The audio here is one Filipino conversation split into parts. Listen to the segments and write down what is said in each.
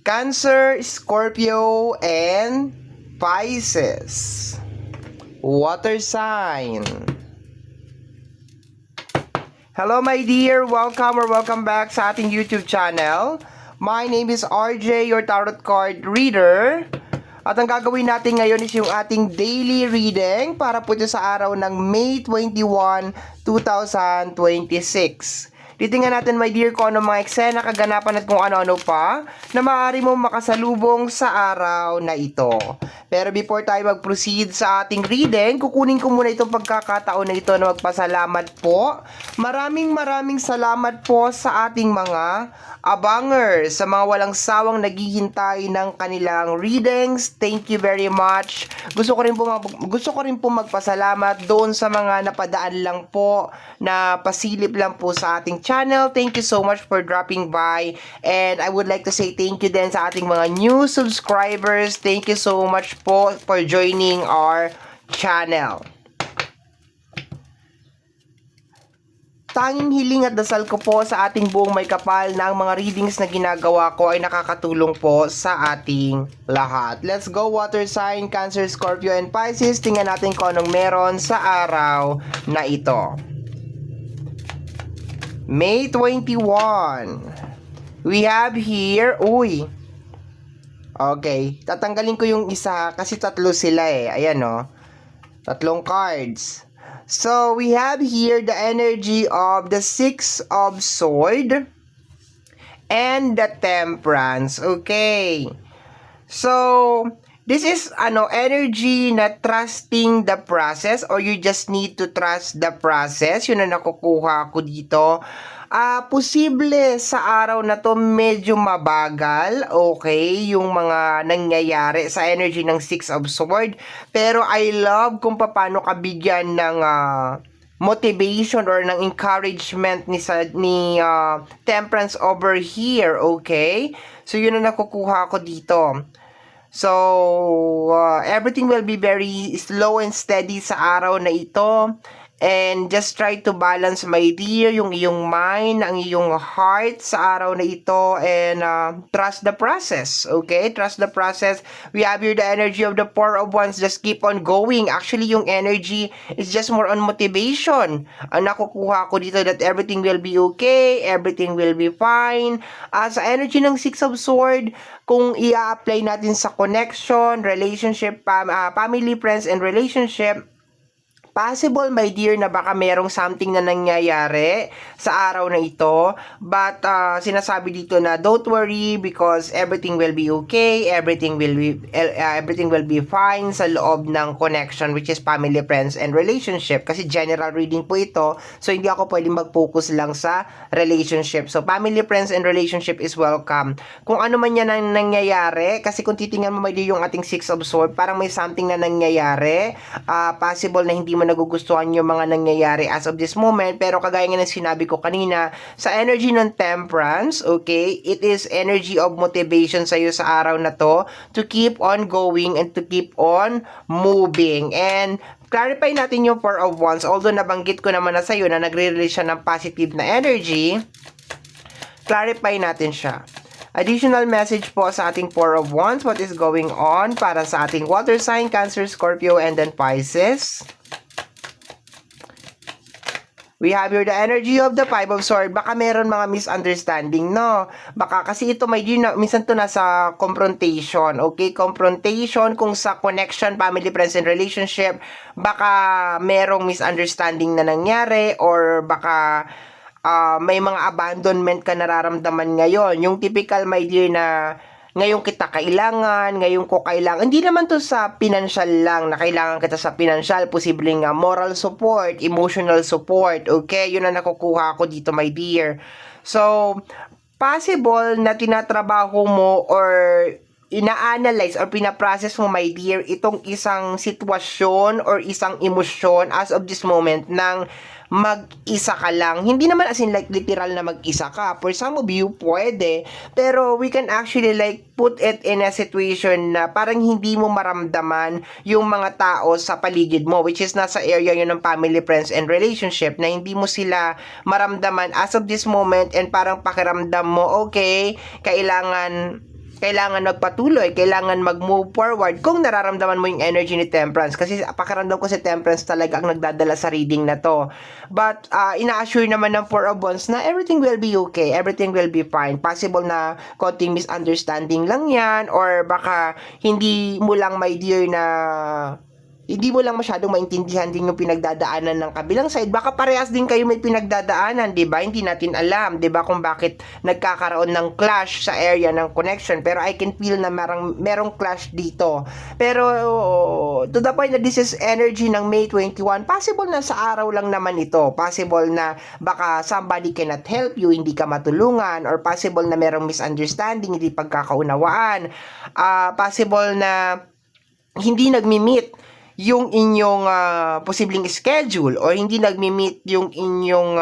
Cancer, Scorpio, and Pisces. Water sign. Hello my dear, welcome back sa ating YouTube channel. My name is RJ, your tarot card reader. At ang gagawin natin ngayon is yung ating daily reading para po ito sa araw ng May 21, 2026. Titingnan natin my dear kung ano mga eksena, kaganapan at kung ano-ano pa na maaari mong makasalubong sa araw na ito. Pero before tayo mag-proceed sa ating reading, kukunin ko muna itong pagkakataon na ito na magpasalamat po. Maraming salamat po sa ating mga abangers, sa mga walang sawang naghihintay ng kanilang readings. Thank you very much. Gusto ko rin po magpasalamat doon sa mga napadaan lang po na pasilip lang po sa ating channel. Thank you so much for dropping by, and I would like to say thank you din sa ating mga new subscribers. Thank you so much po for joining our channel. Tanging hiling at dasal ko po sa ating buong may kapal na ang mga readings na ginagawa ko ay nakakatulong po sa ating lahat. Let's go water sign, Cancer, Scorpio, and Pisces. Tingnan natin kung anong meron sa araw na ito. May 21. We have here, okay, tatanggalin ko yung isa kasi tatlo sila eh. Ayan o. Tatlong cards. So, we have here the energy of the Six of Swords and the Temperance. Okay. So, this is energy na trusting the process, or you just need to trust the process. Yun na nakukuha ko dito. Posible sa araw na to medyo mabagal, okay, yung mga nangyayari sa energy ng Six of Swords. Pero I love kung paano ka bigyan ng motivation or ng encouragement ni Temperance over here, okay? So yun na nakukuha ko dito. So, everything will be very slow and steady sa araw na ito. And just try to balance, my dear, yung iyong mind, ang iyong heart sa araw na ito. And trust the process, okay? Trust the process. We have here the energy of the Four of Wands. Just keep on going. Actually, yung energy is just more on motivation. Ang nakukuha ko dito that everything will be okay, everything will be fine. Sa energy ng Six of Swords, kung i-apply natin sa connection, relationship, family, friends, and relationship, possible, my dear, na baka merong something na nangyayari sa araw na ito. But, sinasabi dito na don't worry because everything will be okay, everything will be fine sa loob ng connection, which is family, friends, and relationship. Kasi general reading po ito, so hindi ako pwedeng mag-focus lang sa relationship. So, family, friends, and relationship is welcome. Kung ano man yan ang nangyayari, kasi kung titingnan mo, my dear, yung ating Six of Swords, parang may something na nangyayari. Possible na hindi mo nagugustuhan yung mga nangyayari as of this moment, pero kagaya nga ng sinabi ko kanina, sa energy ng Temperance, okay, it is energy of motivation sa iyo sa araw na to keep on going and to keep on moving. And clarify natin yung Four of Wands, although nabanggit ko naman na sa iyo na nagre-release siya ng positive na energy. Clarify natin siya. Additional message po sa ating Four of Wands, what is going on para sa ating water sign, Cancer, Scorpio, and then Pisces. We have here the energy of the Five of Swords. Baka meron mga misunderstanding, no? Baka kasi ito may minsan to nasa confrontation, okay? Confrontation kung sa connection, family, friends, and relationship, baka merong misunderstanding na nangyari, or baka may mga abandonment ka nararamdaman ngayon. Yung typical, my dear, na ngayon kita kailangan, ngayon ko kailangan. Hindi naman to sa financial lang, na kailangan kita sa financial. Posibleng moral support, emotional support. Okay? Yun ang nakukuha ko dito, my dear. So, possible na tinatrabaho mo or ina-analyze or pinaprocess mo, my dear, itong isang sitwasyon or isang emosyon as of this moment ng mag-isa ka lang. Hindi naman as in like literal na mag-isa ka. For some of you, pwede. Pero we can actually like put it in a situation na parang hindi mo maramdaman yung mga tao sa paligid mo, which is nasa area yun ng family, friends, and relationship, na hindi mo sila maramdaman as of this moment, and parang pakiramdam mo, okay, kailangan kailangan magpatuloy, kailangan mag-move forward kung nararamdaman mo yung energy ni Temperance. Kasi pakiramdam ko si Temperance talaga ang nagdadala sa reading na to. But ina-assure naman ng Four of Wands na everything will be okay, everything will be fine. Possible na konting misunderstanding lang yan, or baka hindi mo lang, my dear, na hindi mo lang masyadong maintindihan din yung pinagdadaanan ng kabilang side. Baka parehas din kayo may pinagdadaanan, di ba? Hindi natin alam, di ba, kung bakit nagkakaroon ng clash sa area ng connection. Pero I can feel na merong clash dito. Pero to the point na this is energy ng May 21, possible na sa araw lang naman ito. Possible na baka somebody cannot help you, hindi ka matulungan, or possible na merong misunderstanding, hindi pagkakaunawaan. Possible na hindi nagmi-meet yung inyong posibleng schedule, or hindi nagmi-meet yung inyong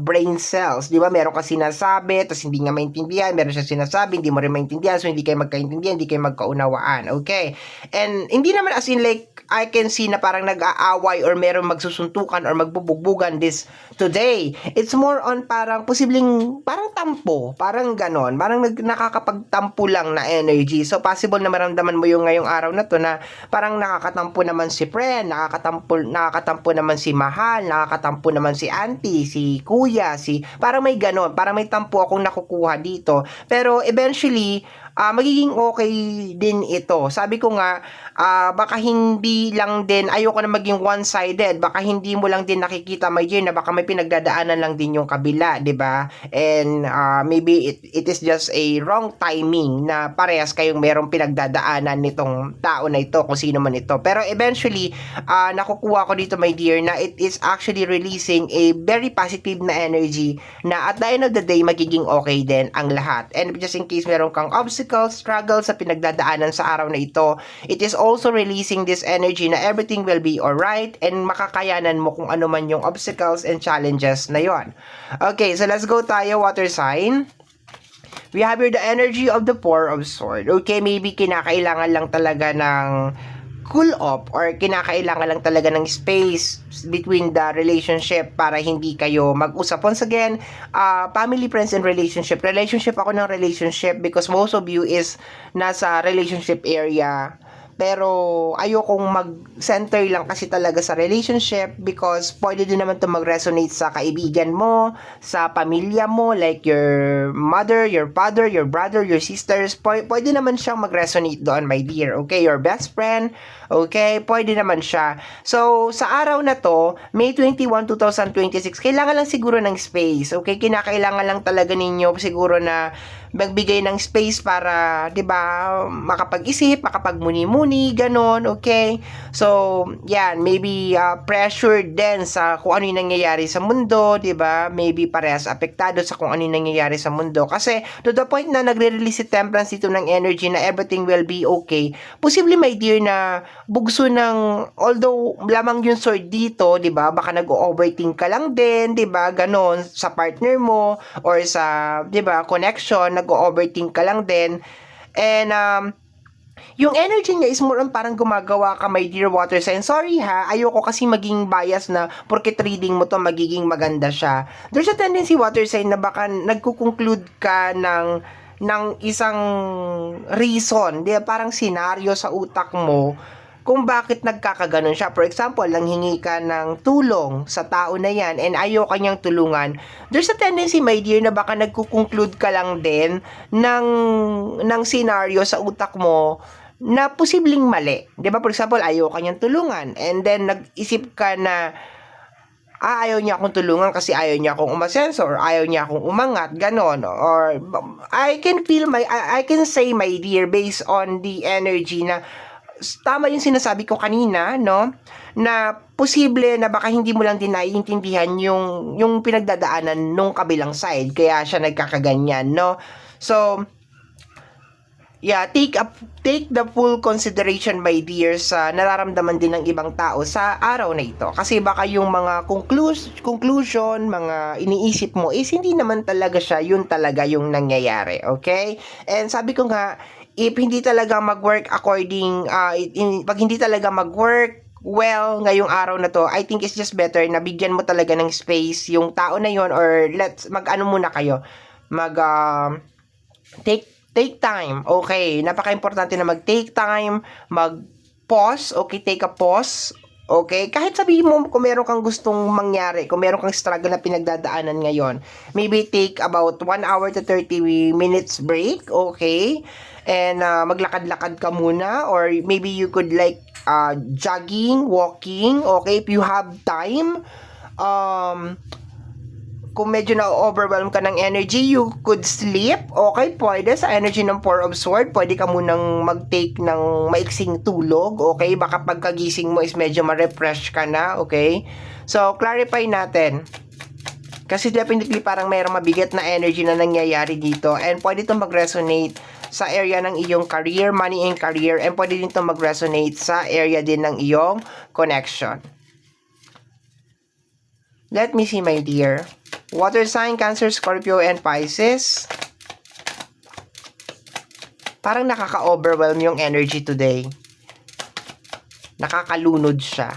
brain cells. Di ba? Meron ka sinasabi, tapos hindi nga maintindihan. Meron siya sinasabi, hindi mo rin maintindihan. So, hindi kayo magkaintindihan, hindi kayo magkaunawaan. Okay? And hindi naman as in like, I can see na parang nag-aaway or meron magsusuntukan or magbubugbugan this today. It's more on parang posibleng, parang tampo. Parang ganon. Parang nakakapagtampo lang na energy. So, possible na maramdaman mo yung ngayong araw na to na parang nakakatampo naman si friend, nakakatampo naman si mahal, nakakatampo naman si auntie, si kuya, parang may ganon, parang may tampo akong nakukuha dito. Pero eventually, magiging okay din ito. Sabi ko nga, baka hindi lang din, ayoko na maging one-sided, baka hindi mo lang din nakikita, my dear, na baka may pinagdadaanan lang din yung kabila, di ba? And maybe it is just a wrong timing na parehas kayong merong pinagdadaanan nitong tao na ito, kung sino man ito. Pero eventually, nakukuha ko dito, my dear, na it is actually releasing a very positive na energy na at the end of the day, magiging okay din ang lahat. And just in case meron kang struggle sa pinagdadaanan sa araw na ito, it is also releasing this energy na everything will be alright and makakayanan mo kung ano man yung obstacles and challenges na yon. Okay, so let's go tayo, water sign. We have here the energy of the Four of Swords. Okay, maybe kinakailangan lang talaga ng cool off, or kinakailangan lang talaga ng space between the relationship para hindi kayo mag-usap. Once again, family, friends, and relationship. Relationship ako ng relationship because most of you is nasa relationship area. Pero ayokong mag-center lang kasi talaga sa relationship because pwede din naman to mag-resonate sa kaibigan mo, sa pamilya mo, like your mother, your father, your brother, your sisters. Pwede naman siyang mag-resonate doon, my dear. Okay, your best friend. Okay, pwede naman siya. So, sa araw na to, May 21, 2026, kailangan lang siguro ng space. Okay, kinakailangan lang talaga ninyo siguro na magbigay ng space para, 'di ba, makapag-isip, makapagmuni-muni, ganon, okay? So, yan, maybe pressured din sa kung ano yung nangyayari sa mundo, 'di ba? Maybe parehas apektado sa kung ano yung nangyayari sa mundo. Kasi to the point na nagre-release si Temperance dito ng energy na everything will be okay. Posible, my dear, na bugso ng, although lamang yung sword dito, 'di ba? Baka nag-overthink ka lang din, 'di ba? Ganon sa partner mo or sa, 'di ba, connection, nag-overthink ka lang din. And yung energy niya is more on parang gumagawa ka, my dear water sign. Sorry ha, ayoko kasi maging bias na porket reading mo to magiging maganda siya. There's a tendency, water sign, na baka nagko-conclude ka ng isang reason, di ba, parang senaryo sa utak mo kung bakit nagkakaganon siya. For example, nanghingi ka ng tulong sa tao na yan and ayaw kanyang tulungan. There's a tendency, my dear, na baka nagko-conclude ka lang din ng scenario sa utak mo na posibleng mali. Di ba? For example, ayaw kanyang tulungan and then nag-isip ka na ayaw niya akong tulungan kasi ayaw niya akong umasenso or ayaw niya akong umangat, ganon. Or I can say, my dear, based on the energy na tama yung sinasabi ko kanina, no? Na posible na baka hindi mo lang din naiintindihan yung pinagdadaanan nung kabilang side, kaya siya nagkakaganyan, no? So, yeah, take the full consideration, my dear, sa nararamdaman din ng ibang tao sa araw na ito. Kasi baka yung mga conclusion, mga iniisip mo is hindi naman talaga siya, yun talaga yung nangyayari, okay? And sabi ko nga, if hindi talaga mag-work according, pag hindi talaga mag-work well ngayong araw na to, I think it's just better na bigyan mo talaga ng space yung tao na yon, or mag-ano muna kayo, take take time. Okay, napaka-importante na mag-take time, mag-pause, okay, take a pause. Okay, kahit sabihin mo kung meron kang gustong mangyari, kung meron kang struggle na pinagdadaanan ngayon, maybe take about 1 hour to 30 minutes break, okay? And maglakad-lakad ka muna, or maybe you could like jogging, walking, okay, if you have time. Kung medyo na-overwhelm ka ng energy, you could sleep. Okay, pwede sa energy ng Four of Swords, pwede ka munang mag-take ng maiksing tulog. Okay, baka pagkagising mo is medyo ma-refresh ka na. Okay, so clarify natin. Kasi definitely parang mayroong mabigat na energy na nangyayari dito, and pwede itong mag-resonate sa area ng iyong career, money and career, and pwede din itong mag-resonate sa area din ng iyong connection. Let me see, my dear. Water sign, Cancer, Scorpio, and Pisces. Parang nakaka-overwhelm yung energy today. Nakakalunod siya.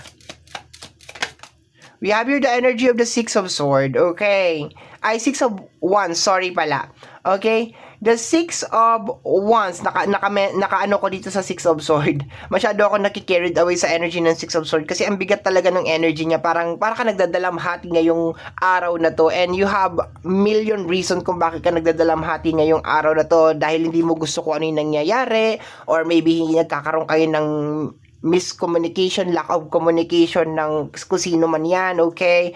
We have here the energy of the Six of Swords. Okay. Ay, Six of Wands. Sorry pala. Okay. The Six of Wands. Naka-ano ko dito sa Six of Swords. Masyado ako nakikarried away sa energy ng Six of Swords. Kasi ang bigat talaga ng energy niya. Para ka nagdadalamhati ngayong araw na to. And you have million reason kung bakit ka nagdadalamhati ngayong araw na to. Dahil hindi mo gusto kung ano yung nangyayari. Or maybe hindi nagkakaroon kayo ng miscommunication, lack of communication ng kung sino man yan, okay?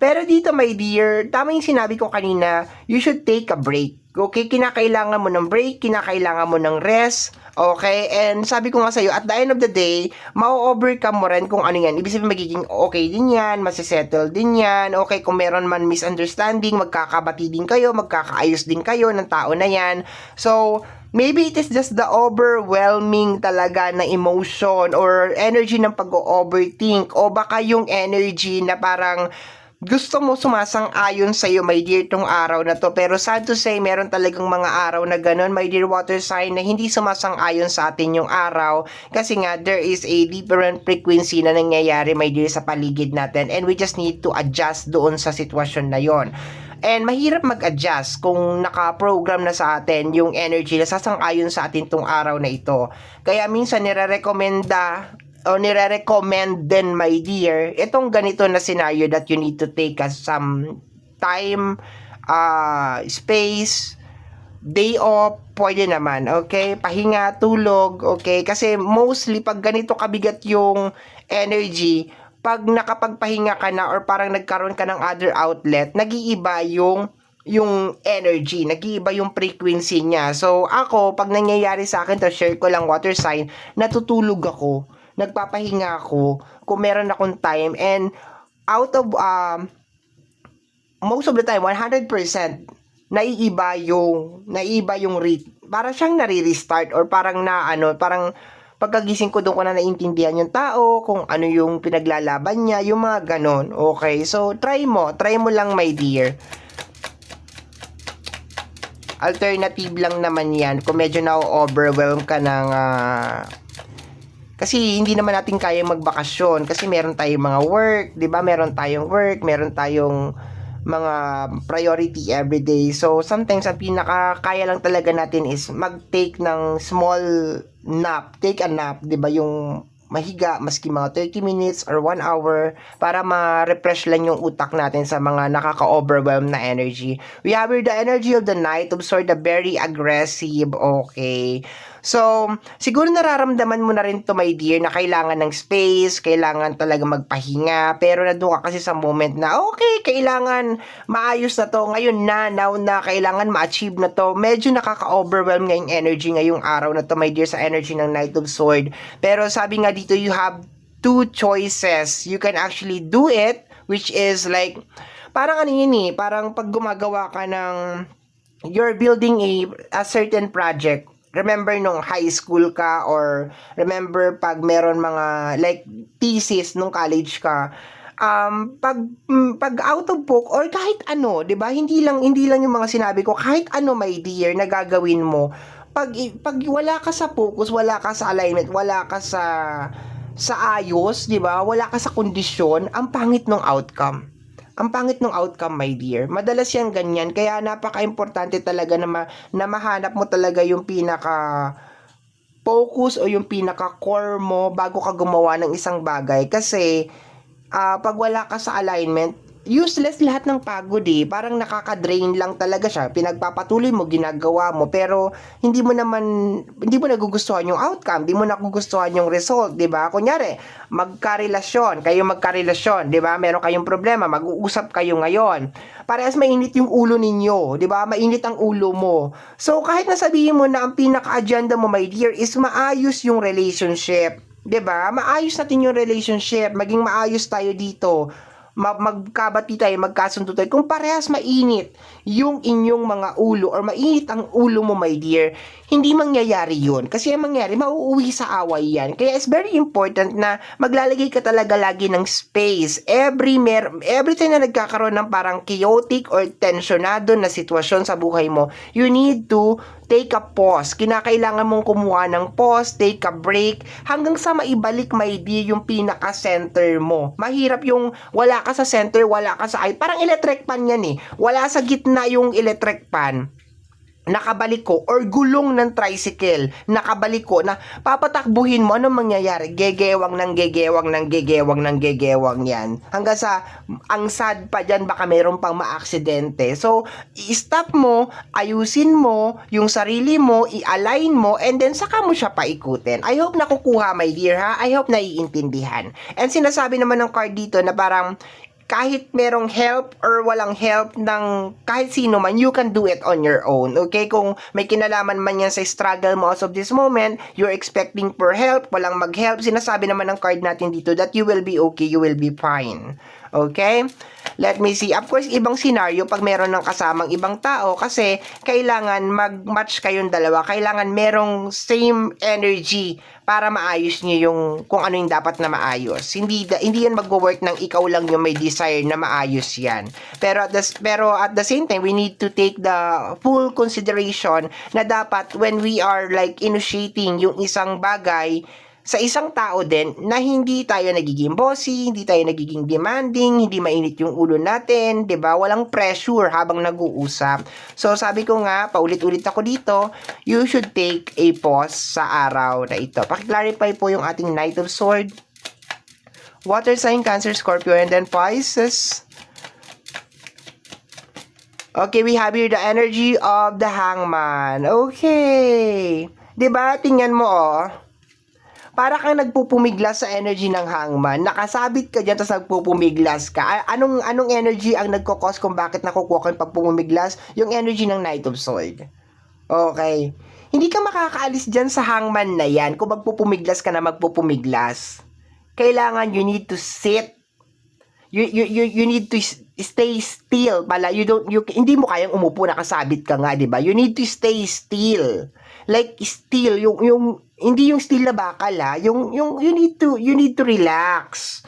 Pero dito, my dear, tama yung sinabi ko kanina, you should take a break. Okay, kinakailangan mo ng break, kinakailangan mo ng rest, okay? And sabi ko nga sa'yo, at the end of the day, ma-overcome mo rin kung ano yan. Ibig sabihin, magiging okay din yan, masisettle din yan, okay? Kung meron man misunderstanding, magkakabati din kayo, magkakaayos din kayo ng tao na yan. So, maybe it is just the overwhelming talaga na emotion or energy ng pag-overthink, o baka yung energy na parang gusto mo sumasang-ayon sa iyo, my dear, tong araw na to. Pero sad to say, meron talagang mga araw na ganun, my dear water sign, na hindi sumasang-ayon sa atin yung araw. Kasi nga, there is a different frequency na nangyayari, my dear, sa paligid natin. And we just need to adjust doon sa sitwasyon na yon. And mahirap mag-adjust kung naka-program na sa atin yung energy na sasang-ayon sa atin tong araw na ito. Kaya minsan nire-recommend din, my dear, itong ganito na scenario that you need to take some time, space, day off, pwede naman, okay? Pahinga, tulog, okay? Kasi mostly, pag ganito kabigat yung energy, pag nakapagpahinga ka na or parang nagkaroon ka ng other outlet, nag-iiba yung energy, nag-iiba yung frequency niya. So, ako, pag nangyayari sa akin, to share ko lang, water sign, natutulog ako, nagpapahinga ako kung meron akong time, and out of most of the time 100% naiiba yung rate, para siyang nare-restart, or parang parang pagkagising ko doon ko na naintindihan yung tao, kung ano yung pinaglalaban niya, yung mga ganon. Okay, so try mo lang, my dear. Alternative lang naman yan kung medyo na-overwhelm ka ng kasi hindi naman natin kayang magbakasyon kasi meron tayong mga work, 'di ba? Meron tayong work, meron tayong mga priority everyday. So sometimes ang pinakakaya lang talaga natin is mag-take ng small nap. Take a nap, 'di ba? Yung mahiga maski mga 30 minutes or 1 hour para ma-refresh lang yung utak natin sa mga nakaka-overwhelm na energy. We have here the energy of the Knight of Swords, the very aggressive, okay? So, siguro nararamdaman mo na rin to, my dear, na kailangan ng space, kailangan talaga magpahinga, pero nandun ka kasi sa moment na, okay, kailangan maayos na to, ngayon now na, kailangan ma-achieve na to. Medyo nakaka-overwhelm ngayong energy ngayong araw na to, my dear, sa energy ng Knight of Swords. Pero sabi nga dito, you have two choices. You can actually do it, which is like, parang ano yun parang pag gumagawa ka ng, you're building a certain project. Remember nung high school ka, or remember pag meron mga like thesis nung college ka, pag out of book or kahit ano, 'di ba? Hindi lang yung mga sinabi ko, kahit ano, my dear, na gagawin mo. Pag wala ka sa focus, wala ka sa alignment, wala ka sa ayos, 'di ba? Wala ka sa kondisyon, ang pangit ng outcome. ang pangit ng outcome, my dear. Madalas yan ganyan. Kaya napaka-importante talaga na mahanap mo talaga yung pinaka focus o yung pinaka core mo bago ka gumawa ng isang bagay. Kasi pag wala ka sa alignment, useless lahat ng pagod eh. Parang nakaka-drain lang talaga siya. Pinagpapatuloy mo, ginagawa mo, pero hindi mo nagugustuhan yung outcome, hindi mo nagugustuhan yung result, 'di ba? Kunyari, magkarelasyon, 'di ba? Meron kayong problema, mag-uusap kayo ngayon. Parehas mainit yung ulo ninyo, 'di ba? Mainit ang ulo mo. So kahit nasabihin mo na ang pinaka-agenda mo, my dear, is maayos yung relationship, 'di ba? Maayos natin yung relationship, maging maayos tayo dito. Magkabati tayo, magkasundo tayo. Kung parehas mainit yung inyong mga ulo or mainit ang ulo mo, my dear, hindi mangyayari yun. Kasi ang mangyayari, mauuwi sa away yan. Kaya it's very important na maglalagay ka talaga lagi ng space. Every time na nagkakaroon ng parang chaotic or tensionado na sitwasyon sa buhay mo, you need to take a pause. Kinakailangan mong kumuha ng pause, take a break, hanggang sa maibalik, my dear, yung pinaka-center mo. Mahirap yung wala ka sa center, wala ka sa parang electric pan yan eh. Wala sa gitna yung electric pan. Nakabalik ko, or gulong ng tricycle, nakabalik ko, na papatakbuhin mo, anong mangyayari? Gegewang yan. Hanggang sa, ang sad pa dyan, baka meron pang maaksidente. So, i-stop mo, ayusin mo, yung sarili mo, i-align mo, and then saka mo siya paikutin. I hope nakukuha, my dear, ha? I hope naiintindihan. And sinasabi naman ng card dito na parang, kahit merong help or walang help ng kahit sino man, you can do it on your own. Okay? Kung may kinalaman man yan sa struggle mo as of this moment, you're expecting for help, walang mag-help, sinasabi naman ng card natin dito that you will be okay, you will be fine. Okay? Let me see. Of course, ibang scenario pag meron ng kasamang ibang tao kasi kailangan mag-match kayong dalawa. Kailangan merong same energy para maayos niyo yung kung ano yung dapat na maayos. Hindi yan magwo-work ng ikaw lang yung may desire na maayos yan. Pero at the same time, we need to take the full consideration na dapat when we are like initiating yung isang bagay sa isang tao din na hindi tayo nagiging bossy, hindi tayo nagiging demanding, hindi mainit yung ulo natin, 'di ba? Walang pressure habang nag-uusap. So sabi ko nga, paulit-ulit ako dito, you should take a pause sa araw na ito. Paki-clarify po yung ating Knight of Swords. Water sign, Cancer, Scorpio, and then Pisces. Okay, we have here the energy of the Hangman. Okay. 'Di ba? Tingnan mo oh. Para kang nagpupumiglas sa energy ng Hangman. Nakasabit ka dyan, tapos nagpupumiglas ka. Anong energy ang nagkakos kung bakit nakukuha ka yung pagpumiglas? Yung energy ng Knight of Swords. Okay. Hindi ka makakaalis dyan sa Hangman na yan kung magpupumiglas ka na magpupumiglas. Kailangan you need to sit. You need to stay still pala. Hindi mo kayang umupo, nakasabit ka nga, 'di ba? You need to stay still. Like still, yung hindi yung still na bakal yung you need to relax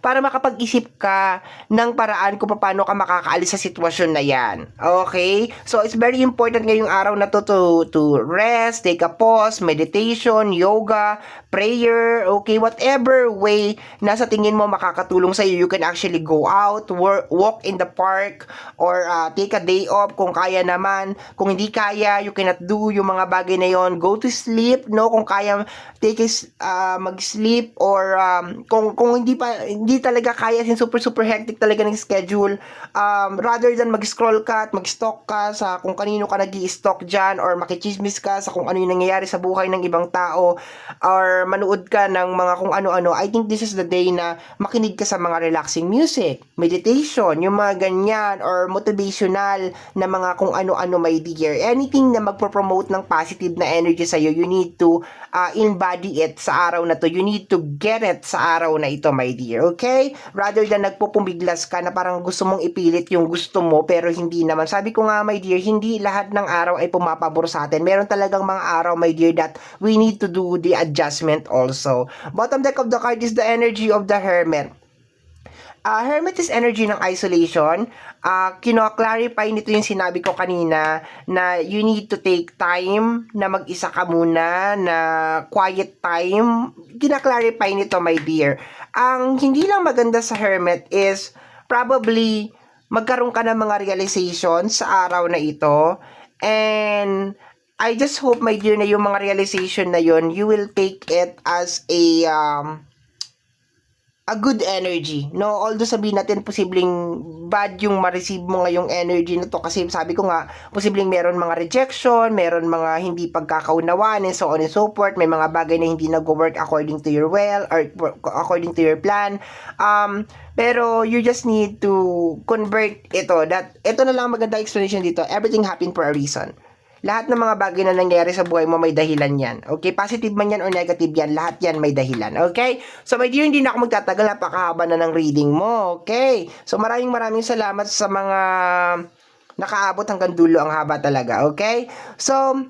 para makapag-isip ka ng paraan kung paano ka makakaalis sa sitwasyon na yan. Okay? So, it's very important ngayong araw na to rest, take a pause, meditation, yoga, prayer, okay? Whatever way na sa tingin mo makakatulong sa'yo, you can actually go out, walk in the park, or take a day off kung kaya naman. Kung hindi kaya, you cannot do yung mga bagay na yon, go to sleep, no? Kung kaya, mag-sleep, or kung hindi talaga kaya, super hectic talaga ng schedule, rather than mag-scroll ka at mag-stalk ka sa kung kanino ka nag-i-stalk dyan, or makichismis ka sa kung ano yung nangyayari sa buhay ng ibang tao, or manood ka ng mga kung ano-ano, I think this is the day na makinig ka sa mga relaxing music, meditation, yung mga ganyan, or motivational na mga kung ano-ano, my dear. Anything na magpo-promote ng positive na energy sa'yo, you need to embody it sa araw na to. You need to get it sa araw na ito, my dear. Okay? Rather than nagpupumiglas ka na parang gusto mong ipilit yung gusto mo, pero hindi naman. Sabi ko nga, my dear, hindi lahat ng araw ay pumapabor sa atin. Meron talagang mga araw, my dear, that we need to do the adjustment also. Bottom deck of the card is the energy of the Hermit. Hermit is energy ng isolation. Kino-clarify nito yung sinabi ko kanina na you need to take time na mag-isa ka muna, na quiet time. Kina-clarify nito, my dear. Ang hindi lang maganda sa Hermit is probably magkaroon ka ng mga realization sa araw na ito. And I just hope, my dear, na yung mga realization na yon, you will take it as a good energy, no? Although sabihin natin posibleng bad yung ma-receive mo ngayong energy na to, kasi sabi ko nga, posibleng meron mga rejection, meron mga hindi pagkakaunawaan, and so on and so forth, may mga bagay na hindi nag-work according to your will, or according to your plan. Pero you just need to convert ito, that ito na lang magandang explanation dito, everything happened for a reason. Lahat ng mga bagay na nangyari sa buhay mo may dahilan yan. Okay? Positive man yan or negative yan, lahat yan may dahilan. Okay? So my dear, hindi na ako magtatagal, napakahaba na ng reading mo. Okay? So maraming salamat sa mga nakaabot hanggang dulo, ang haba talaga. Okay? So,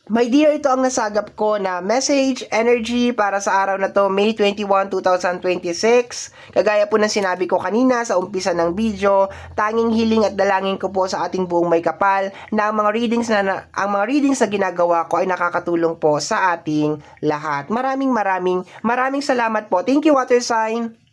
my dear, ito ang nasagap ko na message, energy para sa araw na to, May 21, 2026. Kagaya po ng sinabi ko kanina sa umpisa ng video, tanging hiling at dalangin ko po sa ating buong may kapal na ang mga readings na ginagawa ko ay nakakatulong po sa ating lahat. Maraming salamat po. Thank you, water sign.